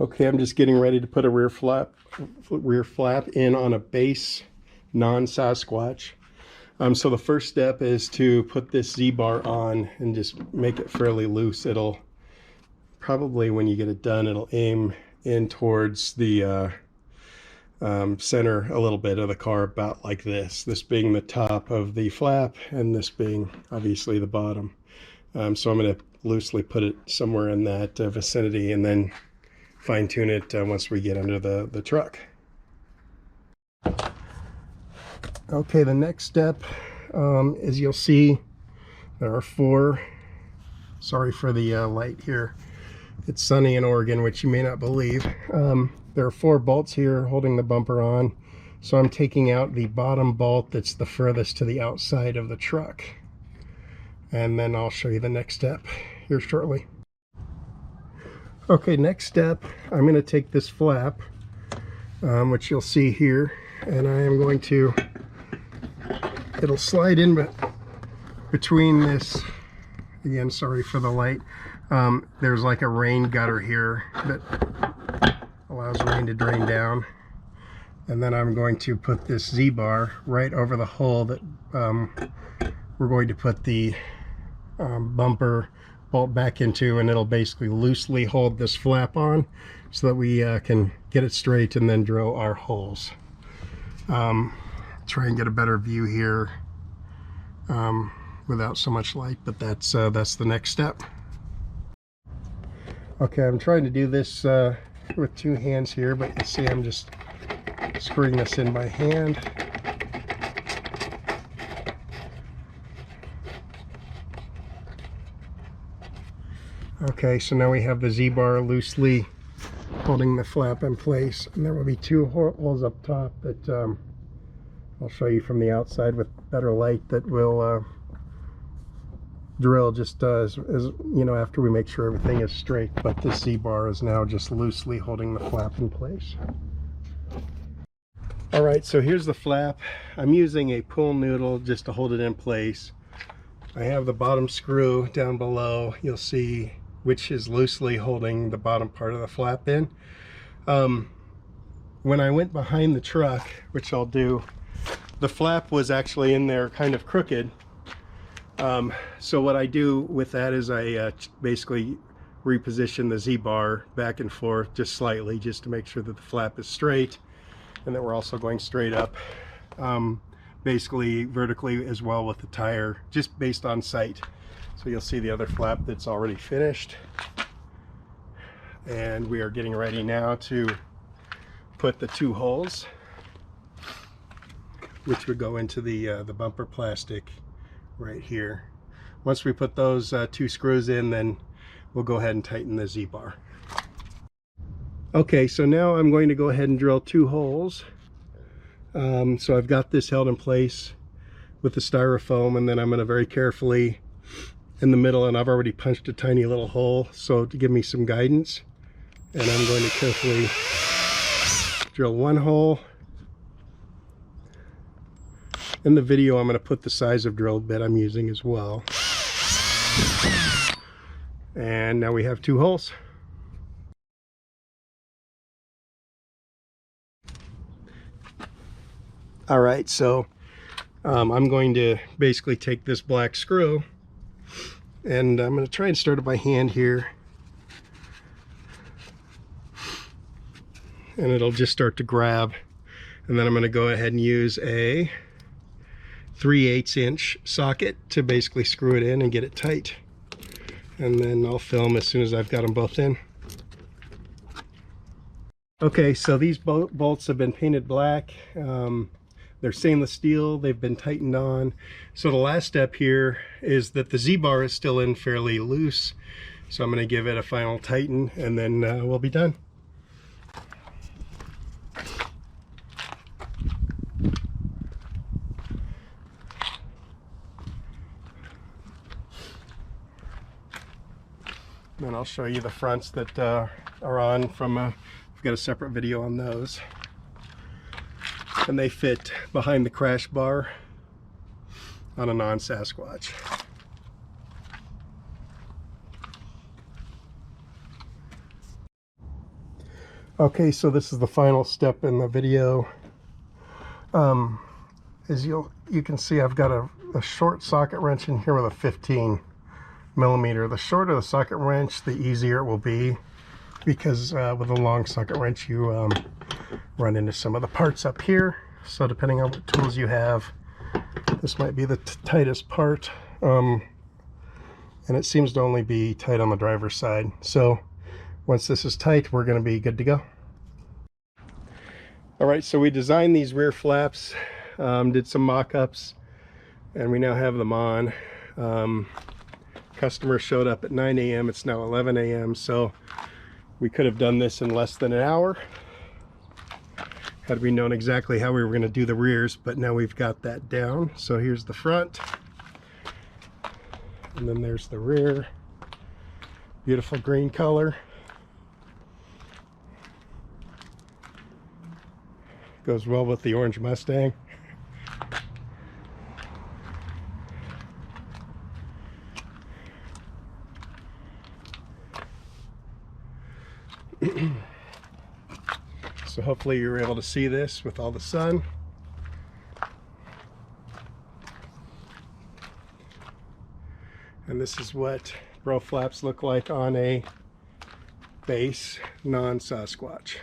Okay, I'm just getting ready to put a rear flap in on a base non Sasquatch. So the first step is to put this Z-bar on and just make it fairly loose. It'll probably, when you get it done, it'll aim in towards the center a little bit of the car, about like this being the top of the flap and this being obviously the bottom. So I'm going to loosely put it somewhere in that vicinity and then fine tune it once we get under the truck. Okay, the next step is, you'll see there are four, sorry for the light here, it's sunny in Oregon, which you may not believe. There are four bolts here holding the bumper on, so I'm taking out the bottom bolt that's the furthest to the outside of the truck, and then I'll show you the next step here shortly. Okay, next step, I'm going to take this flap, which you'll see here, and I am going to, it'll slide in between this, again, sorry for the light, there's like a rain gutter here that allows rain to drain down, and then I'm going to put this Z-bar right over the hole that we're going to put the bumper bolt back into, and it'll basically loosely hold this flap on so that we can get it straight and then drill our holes. Try and get a better view here without so much light, but that's the next step. Okay, I'm trying to do this with two hands here, but you see I'm just screwing this in by hand. Okay, so now we have the Z-bar loosely holding the flap in place, and there will be two holes up top that I'll show you from the outside with better light that will drill just as you know, after we make sure everything is straight. But the Z-bar is now just loosely holding the flap in place. Alright, so here's the flap. I'm using a pull noodle just to hold it in place. I have the bottom screw down below. You'll see which is loosely holding the bottom part of the flap in. When I went behind the truck, which I'll do, the flap was actually in there kind of crooked. So what I do with that is I basically reposition the Z-bar back and forth just slightly, just to make sure that the flap is straight and that we're also going straight up, basically vertically as well with the tire, just based on sight. So you'll see the other flap that's already finished, and we are getting ready now to put the two holes, which would go into the bumper plastic right here. Once we put those two screws in, then we'll go ahead and tighten the Z-bar. Okay, so now I'm going to go ahead and drill two holes. So I've got this held in place with the styrofoam, and then I'm going to very carefully in the middle, and I've already punched a tiny little hole so to give me some guidance, and I'm going to carefully drill one hole. In the video I'm going to put the size of drill bit I'm using as well. And now we have two holes. Alright, so I'm going to basically take this black screw, and I'm going to try and start it by hand here, and it'll just start to grab, and then I'm going to go ahead and use a 3/8 inch socket to basically screw it in and get it tight, and then I'll film as soon as I've got them both in. Okay, so these bolts have been painted black. They're stainless steel, they've been tightened on. So the last step here is that the Z-bar is still in fairly loose. So I'm going to give it a final tighten, and then we'll be done. Then I'll show you the fronts that are on from, I've got a separate video on those. And they fit behind the crash bar on a non Sasquatch. Okay, so this is the final step in the video. As you can see, I've got a short socket wrench in here with a 15 millimeter. The shorter the socket wrench, the easier it will be, because with a long socket wrench you run into some of the parts up here. So depending on what tools you have, this might be the tightest part, and it seems to only be tight on the driver's side. So once this is tight, we're going to be good to go. All right, so we designed these rear flaps, did some mock-ups, and we now have them on. Customer showed up at 9 a.m. It's now 11 a.m. So we could have done this in less than an hour had we known exactly how we were going to do the rears, but now we've got that down. So here's the front, and then there's the rear. Beautiful green color. Goes well with the orange Mustang. So hopefully you're able to see this with all the sun. And this is what bro flaps look like on a base non Sasquatch.